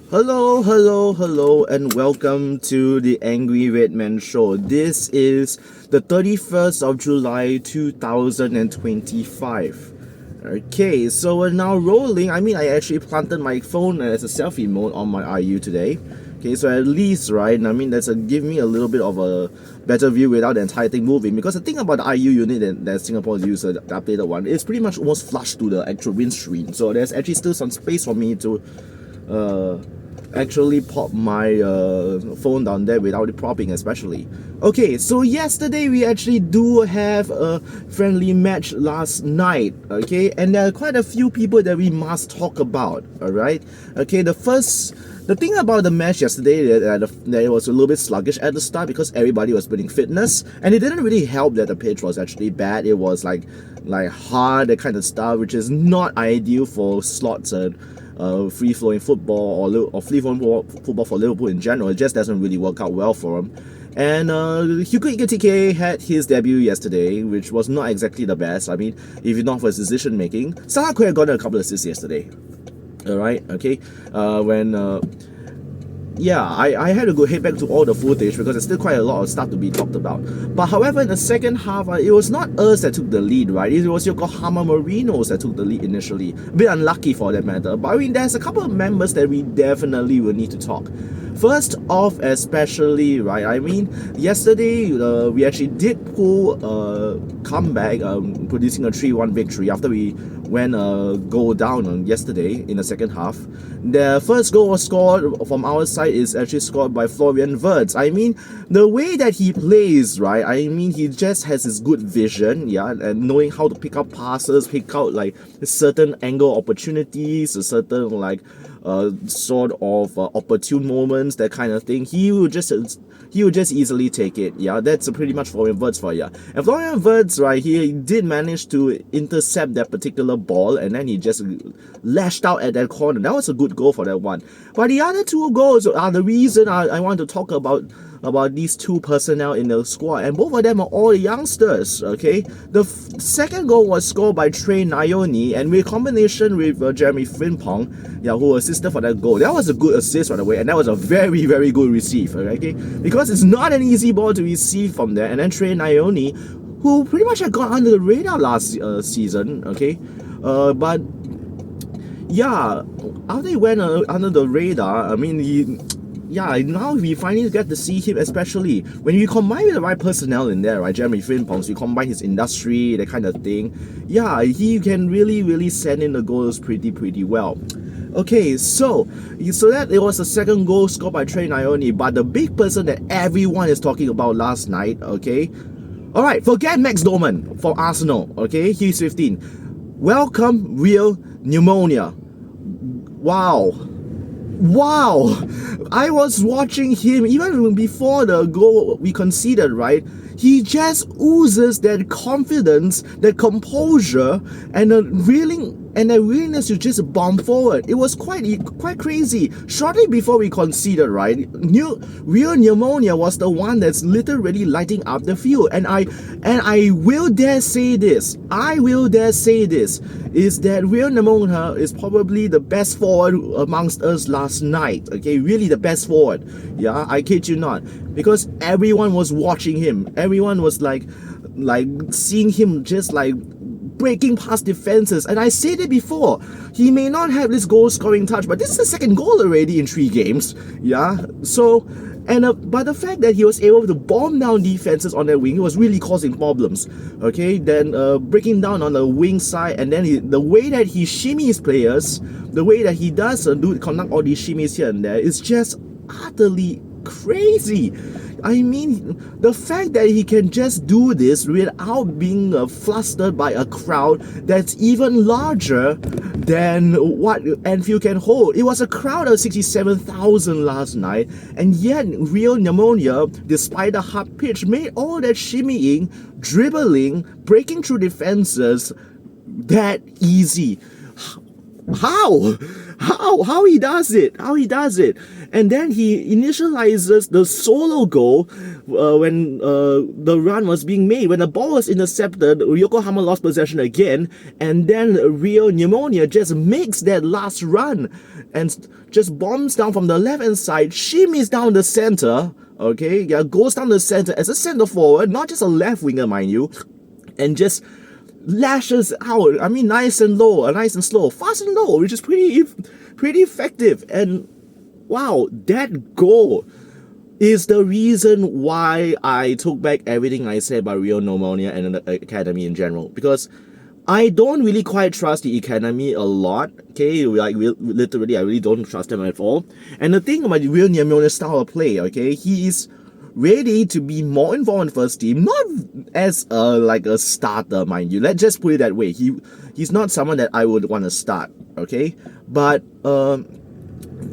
Hello, and welcome to the Angry Red Man Show. This is the 31st of July 2025. Okay, so we're now rolling. I actually planted my phone as a selfie mode on my IU today. Okay, so at least, right, that's give me a little bit of a better view without the entire thing moving. Because the thing about the IU unit that Singapore uses, the updated one, it's pretty much almost flush to the actual windscreen. So there's actually still some space for me to actually pop my phone down there without it propping especially. Okay, so yesterday we actually do have a friendly match last night, okay, and there are quite a few people that we must talk about, alright. Okay, the thing about the match yesterday that it was a little bit sluggish at the start because everybody was putting fitness, and it didn't really help that the pitch was actually bad. It was like hard, that kind of stuff, which is not ideal for slots and free-flowing football or free-flowing football for Liverpool in general. It just doesn't really work out well for him. And Hugo Ekitike had his debut yesterday, which was not exactly the best. I mean, if not for his decision making, Salah could have gotten a couple of assists yesterday. Alright, okay. I had to go head back to all the footage because there's still quite a lot of stuff to be talked about. But however, in the second half, it was not us that took the lead, right? It was Yokohama Marinos that took the lead initially. A bit unlucky for that matter. But I mean, there's a couple of members that we definitely will need to talk. First off, especially, right, I mean, yesterday we actually did pull a comeback, producing a 3-1 victory after we went goal down on yesterday in the second half. The first goal was scored from our side is actually scored by Florian Wirtz. I mean, the way that he plays, right, I mean, he just has this good vision, yeah, and knowing how to pick up passes, pick out like certain angle opportunities, a certain like sort of opportune moments, that kind of thing. He will just easily take it. Yeah, that's pretty much Florian Wirtz for you. And Florian Wirtz, right, he did manage to intercept that particular ball, and then he just lashed out at that corner. That was a good goal for that one. But the other two goals are the reason I want to talk about these two personnel in the squad, and both of them are all youngsters. Okay, the second goal was scored by Trey Nyoni, and with combination with Jeremy Frimpong, yeah, who assisted for that goal. That was a good assist, by the way, and that was a very, very good receive. Okay, because it's not an easy ball to receive from there. And then Trey Nyoni, who pretty much had gone under the radar last season. Okay, but yeah, after he went under the radar, I mean, now we finally get to see him, especially when you combine with the right personnel in there, right? Jeremy Frimpong, so you combine his industry, that kind of thing. Yeah, he can really send in the goals pretty well. Okay, so that it was the second goal scored by Trey Nyoni, but the big person that everyone is talking about last night, okay? Alright, forget Max Doman for Arsenal, okay? He's 15. Welcome Rio Ngumoha. Wow, I was watching him even before the goal we conceded, right? He just oozes that confidence, that composure, and a willingness to just bomb forward. It was quite crazy. Shortly before we conceded, right, Rio Ngumoha was the one that's literally lighting up the field. And I will dare say this, is that Rio Ngumoha is probably the best forward amongst us last night. Okay, really the best forward. Yeah, I kid you not. Because everyone was watching him. Everyone was like seeing him just like breaking past defenses. And I said it before, he may not have this goal scoring touch, but this is the second goal already in 3 games. Yeah, so but the fact that he was able to bomb down defenses on that wing, he was really causing problems. Okay, then breaking down on the wing side, and then the way that he shimmies players, the way that he does conduct all these shimmies here and there is just utterly crazy. I mean, the fact that he can just do this without being flustered by a crowd that's even larger than what Anfield can hold. It was a crowd of 67,000 last night, and yet Rio Ngumoha, despite the hard pitch, made all that shimmying, dribbling, breaking through defenses that easy. How? how he does it. And then he initializes the solo goal when the run was being made. When the ball was intercepted, Yokohama lost possession again, and then Rio Ngumoha just makes that last run and just bombs down from the left hand side, shimmies down the center, okay, yeah, goes down the center as a center forward, not just a left winger, mind you, and just lashes out. I mean, nice and slow, fast and low, which is pretty effective. And wow, that goal is the reason why I took back everything I said about Rio Ngumoha and the academy in general, because I don't really quite trust the academy a lot. Okay, literally, I really don't trust them at all. And the thing about Rio Ngumoha's style of play, okay, he is ready to be more involved in first team, not as like a starter, mind you. Let's just put it that way. He's not someone that I would want to start, okay? But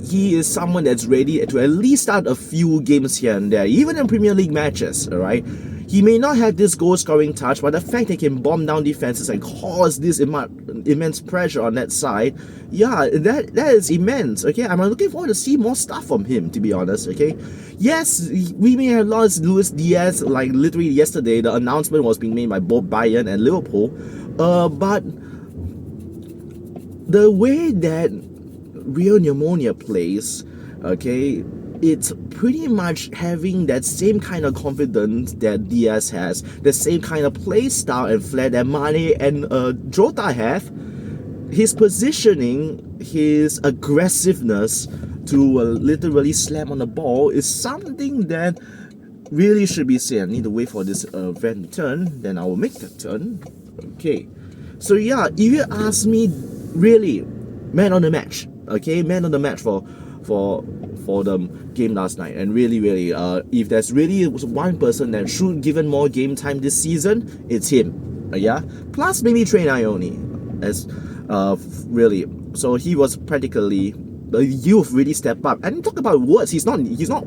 he is someone that's ready to at least start a few games here and there, even in Premier League matches, alright? He may not have this goal-scoring touch, but the fact that he can bomb down defenses and cause this immense pressure on that side, yeah, that is immense, okay? I'm looking forward to see more stuff from him, to be honest, okay? Yes, we may have lost Luis Diaz, like literally yesterday. The announcement was being made by both Bayern and Liverpool, but the way that Rio Ngumoha plays, okay, it's pretty much having that same kind of confidence that Diaz has, the same kind of play style and flair that Mane and Jota have. His positioning, his aggressiveness to literally slam on the ball is something that really should be seen. I need to wait for this van to turn, then I will make the turn. Okay, so yeah, if you ask me, really, man on the match, okay, man on the match for the game last night. And really, if there's really one person that should given more game time this season, it's him. Yeah, plus maybe Trey Ione as really. So he was practically the youth really stepped up. And talk about Wirtz, he's not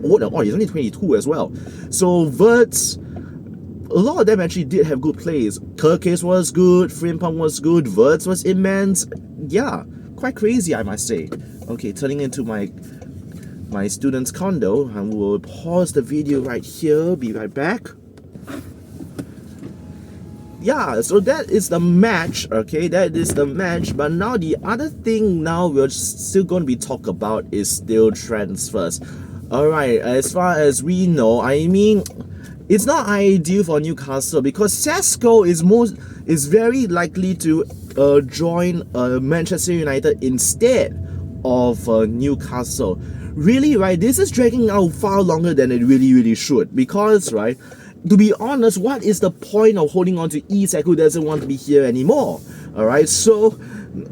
old at all. He's only 22 as well. So Wirtz, a lot of them actually did have good plays. Kirkes was good, Frimpong was good, Wirtz was immense. Yeah, quite crazy, I must say. Okay, turning into my student's condo, and we'll pause the video right here, be right back. Yeah, so that is the match, okay, that is the match. But now the other thing now we're still going to be talk about is still transfers. Alright, as far as we know, I mean, it's not ideal for Newcastle because Sesko is very likely to join Manchester United instead of Newcastle. Really, right, this is dragging out far longer than it really should, because, right, to be honest, what is the point of holding on to Isak, who doesn't want to be here anymore? Alright, so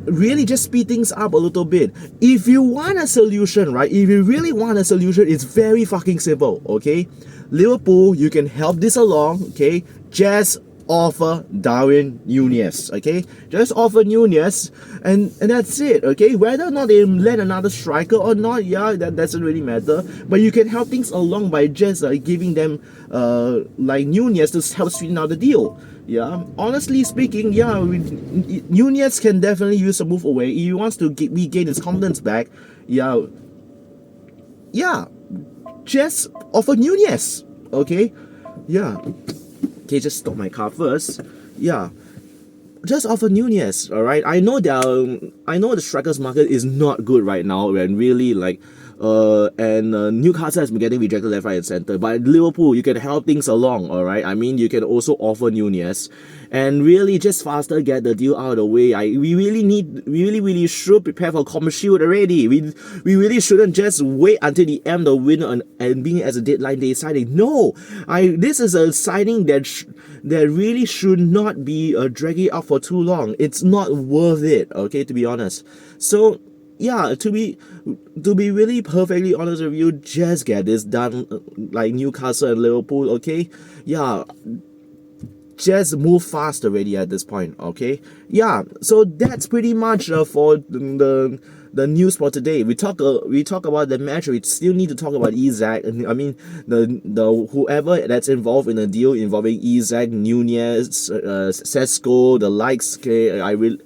really just speed things up a little bit. If you want a solution, right, if you really want a solution, it's very fucking simple, okay? Liverpool, you can help this along, okay? Just offer Darwin Núñez, okay? Just offer Núñez, and that's it, okay? Whether or not they land another striker or not, yeah, that doesn't really matter. But you can help things along by just giving them like Núñez to help sweeten out the deal. Yeah, honestly speaking, yeah, Núñez can definitely use a move away. If he wants to regain his confidence back, yeah, just offer Núñez, okay? Yeah. Okay, just stop my car first. Yeah, just offer Núñez. All right, I know the strikers market is not good right now, and really like, Newcastle has been getting rejected left, right, and center. But Liverpool, you can help things along. All right, I mean, you can also offer Núñez, and really just faster get the deal out of the way. We really should prepare for Commercial Shield already. We really shouldn't just wait until the end of the winter and being as a deadline day signing. No, this is a signing that really should not be dragging out for too long. It's not worth it, okay, to be honest. So yeah, to be really perfectly honest with you, just get this done, like Newcastle and Liverpool, okay? Yeah, just move fast already at this point, okay? Yeah, so that's pretty much for the the news for today. We talk about the match. We still need to talk about Isaac. I mean, the whoever that's involved in a deal involving Isaac, Nunez, Sesko, the likes. Okay,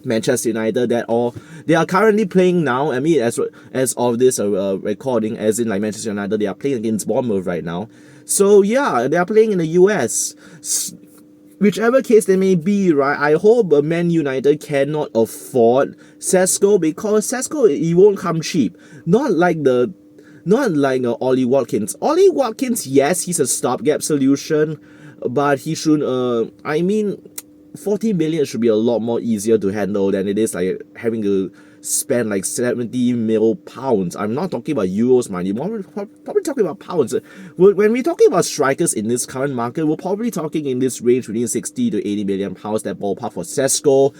Manchester United. That all they are currently playing now. I mean, as of this recording, as in like Manchester United, they are playing against Bournemouth right now. So yeah, they are playing in the US. Whichever case they may be, right, I hope Man United cannot afford Sesko, because Sesko, he won't come cheap. Not like Ollie Watkins. Ollie Watkins, yes, he's a stopgap solution, but he should, I mean, 40 million should be a lot more easier to handle than it is like having to spend like 70 mil pounds. I'm not talking about euros, man. You're probably talking about pounds. When we're talking about strikers in this current market, we're probably talking in this range between 60 to 80 million pounds, that ballpark for Sesko.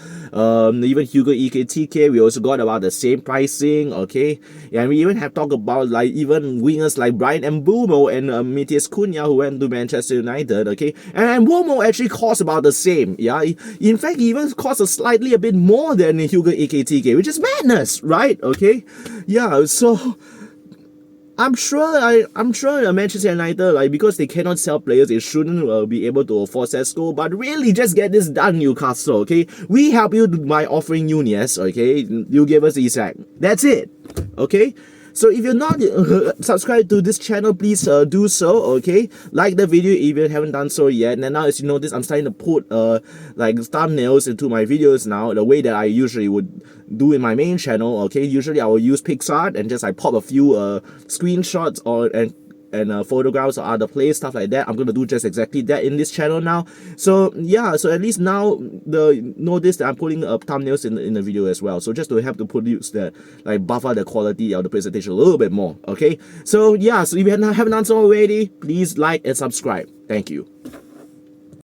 Even Hugo Ekitike, we also got about the same pricing, okay? And we even have talked about like even wingers like Brian Mbeumo and Matheus Cunha, who went to Manchester United, okay? And Mbeumo actually costs about the same, yeah? In fact, he even costs a bit more than Hugo Ekitike, which is madness, right? Okay, yeah. So I'm sure Manchester United, like, because they cannot sell players, they shouldn't be able to afford Sesko. But really, just get this done, Newcastle. Okay, we help you by offering Nunez. Okay, you give us Isak. That's it. Okay. So if you're not subscribed to this channel, please do so, okay? Like the video if you haven't done so yet. And now, as you notice, I'm starting to put like thumbnails into my videos now, the way that I usually would do in my main channel, okay? Usually I will use PixArt and just pop a few screenshots and photographs or other plays, stuff like that. I'm gonna do just exactly that in this channel now. So yeah, so at least now notice that I'm putting up thumbnails in the video as well. So just to help to produce that, like, buffer the quality of the presentation a little bit more. Okay. So yeah, so if you haven't done so already, please like and subscribe. Thank you.